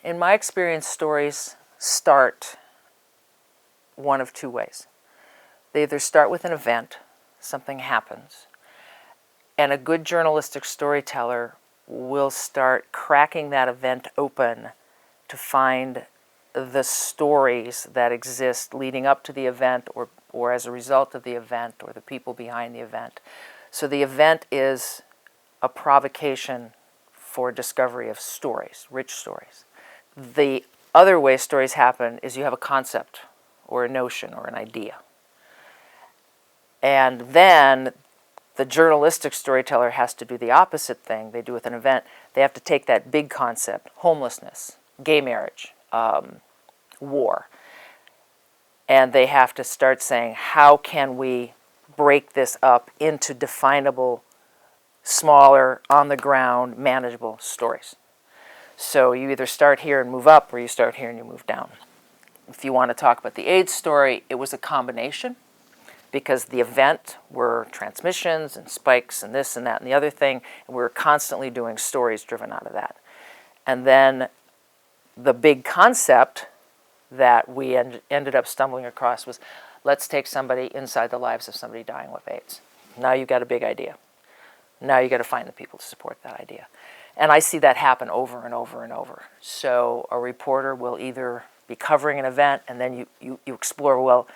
In my experience, stories start one of two ways. They either start with an event, something happens, and a good journalistic storyteller will start cracking that event open to find the stories that exist leading up to the event or as a result of the event or the people behind the event. So the event is a provocation for discovery of stories, rich stories. The other way stories happen is you have a concept or a notion or an idea. And then the journalistic storyteller has to do the opposite thing they do with an event. They have to take that big concept, homelessness, gay marriage, war, and they have to start saying, how can we break this up into definable, smaller, on-the-ground, manageable stories? So you either start here and move up, or you start here and you move down. If you want to talk about the AIDS story, it was a combination, because the event were transmissions and spikes and this and that and the other thing, and we were constantly doing stories driven out of that. And then the big concept that we ended up stumbling across was, let's take somebody inside the lives of somebody dying with AIDS. Now you've got a big idea. Now you've got to find the people to support that idea. And I see that happen over and over and over. So a reporter will either be covering an event, and then you explore, well,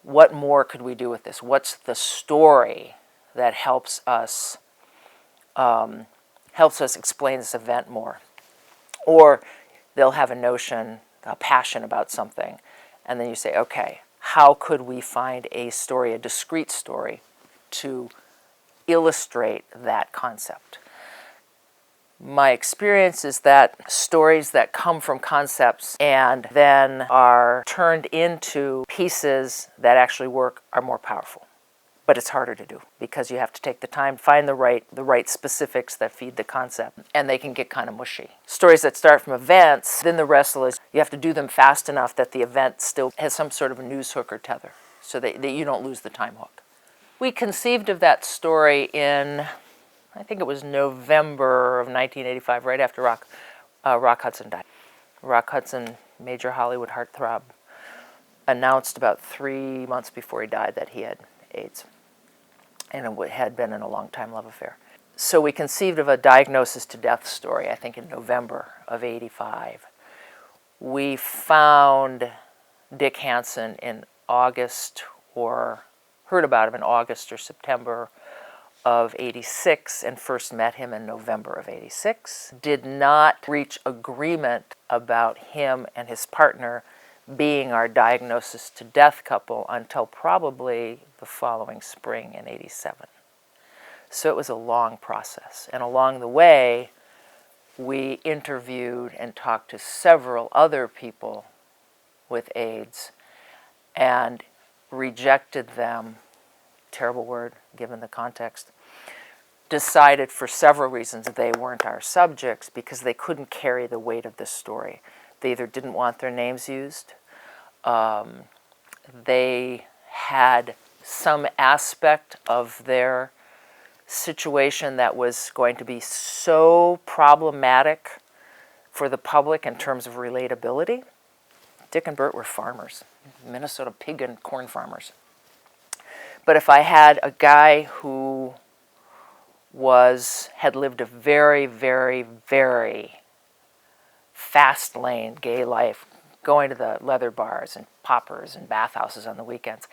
what more could we do with this? What's the story that helps us explain this event more? Or they'll have a notion, a passion about something, and then you say, okay, how could we find a story, a discrete story, to illustrate that concept? My experience is that stories that come from concepts and then are turned into pieces that actually work are more powerful. But it's harder to do because you have to take the time to find the right specifics that feed the concept, and they can get kind of mushy. Stories that start from events, then the wrestle is you have to do them fast enough that the event still has some sort of a news hook or tether so that you don't lose the time hook. We conceived of that story in, I think it was November of 1985, right after Rock Hudson died. Rock Hudson, major Hollywood heartthrob, announced about 3 months before he died that he had AIDS, and it had been in a long-time love affair. So we conceived of a diagnosis to death story, I think in November of '85. We found Dick Hansen in August, or heard about him in August or September of '86, and first met him in November of '86. Did not reach agreement about him and his partner being our diagnosis to death couple until probably the following spring in '87. So it was a long process, and along the way we interviewed and talked to several other people with AIDS and rejected them, terrible word given the context, decided for several reasons that they weren't our subjects because they couldn't carry the weight of this story. They either didn't want their names used, they had some aspect of their situation that was going to be so problematic for the public in terms of relatability. Dick and Bert were farmers, Minnesota pig and corn farmers. But if I had a guy who had lived a very, very, very fast lane gay life, going to the leather bars and poppers and bathhouses on the weekends,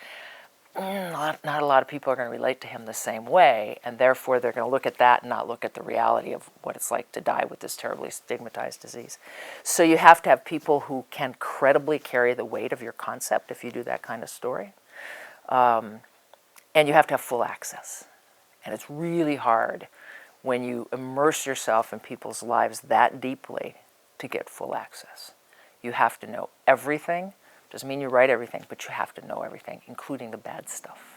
not a lot of people are going to relate to him the same way, and therefore they're going to look at that and not look at the reality of what it's like to die with this terribly stigmatized disease. So you have to have people who can credibly carry the weight of your concept if you do that kind of story. And you have to have full access. And it's really hard when you immerse yourself in people's lives that deeply to get full access. You have to know everything. Doesn't mean you write everything, but you have to know everything, including the bad stuff.